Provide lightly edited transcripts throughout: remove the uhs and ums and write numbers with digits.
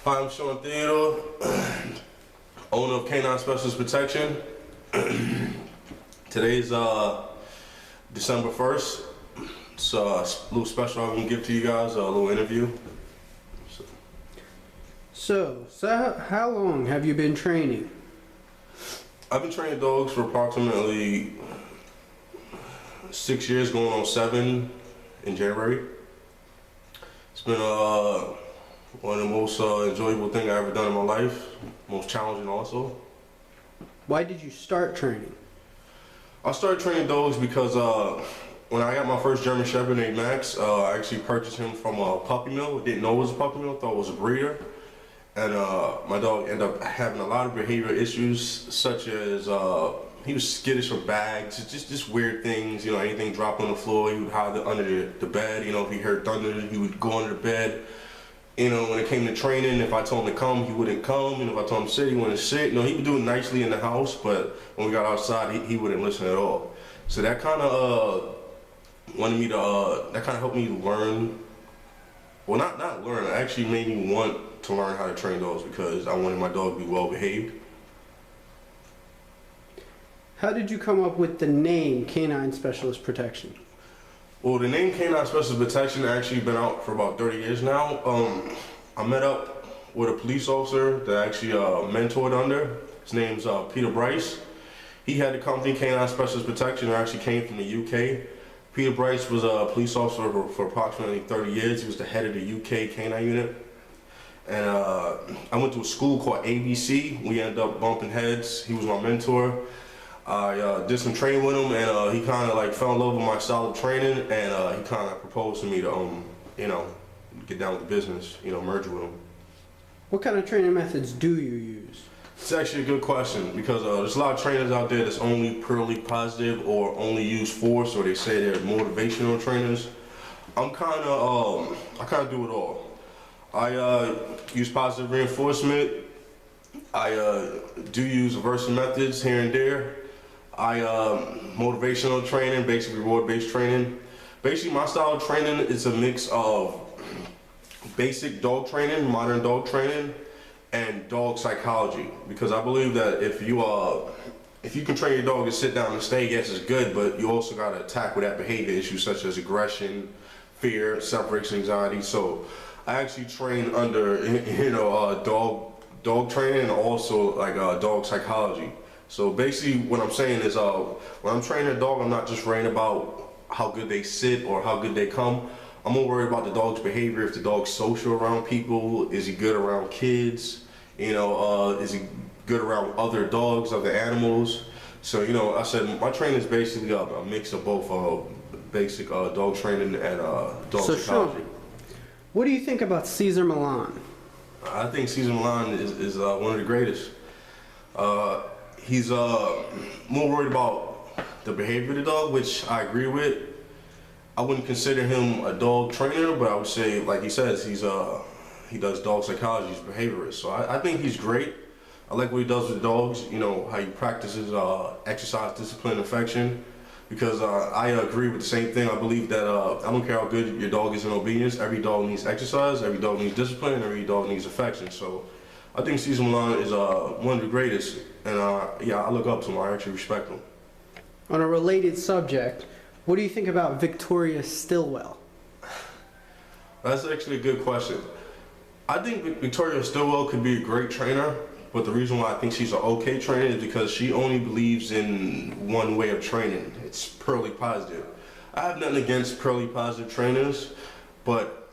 Hi, I'm Sean Theodore, owner of Canine Specialist Protection. Today's December 1st. It's a little special I'm gonna give to you guys, a little interview. So how long have you been training? I've been training dogs for approximately 6 years, going on 7 in January. It's been one of the most enjoyable things I've ever done in my life, most challenging also. Why did you start training? I started training dogs because when I got my first German Shepherd named Max, I actually purchased him from a puppy mill. Didn't know it was a puppy mill, thought it was a breeder. And my dog ended up having a lot of behavioral issues, such as he was skittish for bags, just weird things, you know, anything dropped on the floor, he would hide under the bed. You know, if he heard thunder, he would go under the bed. You know, when it came to training, if I told him to come, he wouldn't come. And if I told him to sit, he wouldn't sit. You know, he would do it nicely in the house, but when we got outside, he wouldn't listen at all. So that kind of wanted me to, that kind of helped me learn. Well, not learn, it actually made me want to learn how to train dogs because I wanted my dog to be well behaved. How did you come up with the name Canine Specialist Protection? Well, the name Canine Specialist Protection actually been out for about 30 years now. I met up with a police officer that I actually mentored under. His name's Peter Bryce. He had the company Canine Specialist Protection. It actually came from the UK. Peter Bryce was a police officer for approximately 30 years. He was the head of the UK canine unit. And I went to a school called ABC. We ended up bumping heads. He was my mentor. I did some training with him, and he kind of like fell in love with my style of training, and he kind of proposed to me to, you know, get down with the business, you know, merge with him. What kind of training methods do you use? It's actually a good question because there's a lot of trainers out there that's only purely positive or only use force, or they say they're motivational trainers. I'm kind of, I kind of do it all. I use positive reinforcement. I do use aversive methods here and there. I motivational training, basically reward-based training. Basically, my style of training is a mix of basic dog training, modern dog training, and dog psychology. Because I believe that if you can train your dog to sit down and stay, yes, it's good, but you also got to tackle that behavior issues such as aggression, fear, separation anxiety. So I actually train under, you know, dog training and also like dog psychology. So basically what I'm saying is when I'm training a dog, I'm not just worrying about how good they sit or how good they come. I'm more worried about the dog's behavior. If the dog's social around people, is he good around kids? You know, is he good around other dogs, other animals? So, you know, I said my training is basically a mix of both basic dog training and dog psychology. Sean, what do you think about Cesar Millan? I think Cesar Millan is one of the greatest. He's more worried about the behavior of the dog, which I agree with. I wouldn't consider him a dog trainer, but I would say, like he says, he does dog psychology, he's a behaviorist. So I think he's great. I like what he does with dogs, you know, how he practices exercise, discipline, affection. Because I agree with the same thing. I believe that I don't care how good your dog is in obedience, every dog needs exercise, every dog needs discipline, and every dog needs affection. So I think Cesar Millan is one of the greatest, and yeah, I look up to him. I actually respect him. On a related subject, what do you think about Victoria Stilwell? That's actually a good question. I think Victoria Stilwell could be a great trainer, but the reason why I think she's an okay trainer is because she only believes in one way of training. It's purely positive. I have nothing against purely positive trainers, but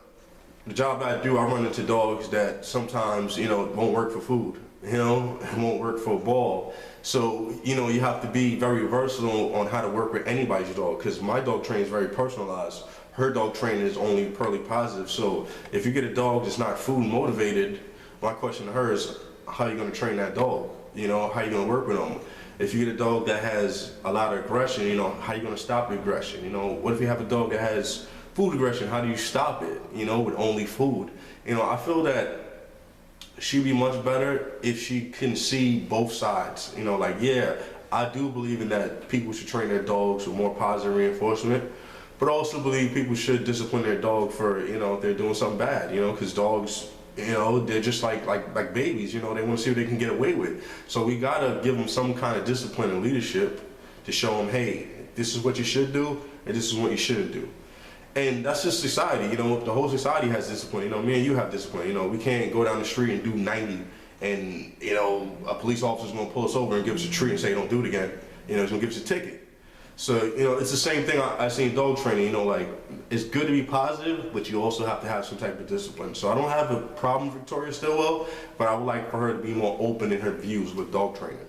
the job I do, I run into dogs that sometimes, you know, won't work for food, you know, it won't work for a ball. So, you know, you have to be very versatile on how to work with anybody's dog, because my dog training is very personalized. Her dog training is only purely positive. So if you get a dog that's not food motivated, my question to her is, how are you going to train that dog? You know, how are you going to work with them? If you get a dog that has a lot of aggression, you know, how are you going to stop the aggression? You know, what if you have a dog that has food aggression? How do you stop it, you know, with only food? You know, I feel that she'd be much better if she can see both sides. You know, like, yeah, I do believe in that people should train their dogs with more positive reinforcement, but I also believe people should discipline their dog for, you know, if they're doing something bad, you know, because dogs You know, they're just like babies. You know, they want to see what they can get away with. So we gotta give them some kind of discipline and leadership to show them, hey, this is what you should do, and this is what you shouldn't do. And that's just society. You know, the whole society has discipline. You know, me and you have discipline. You know, we can't go down the street and do 90, and you know, a police officer's gonna pull us over and give us a treat and say, don't do it again. You know, he's gonna give us a ticket. So, you know, it's the same thing I see in dog training. You know, like, it's good to be positive, but you also have to have some type of discipline. So I don't have a problem with Victoria Stilwell, but I would like for her to be more open in her views with dog training.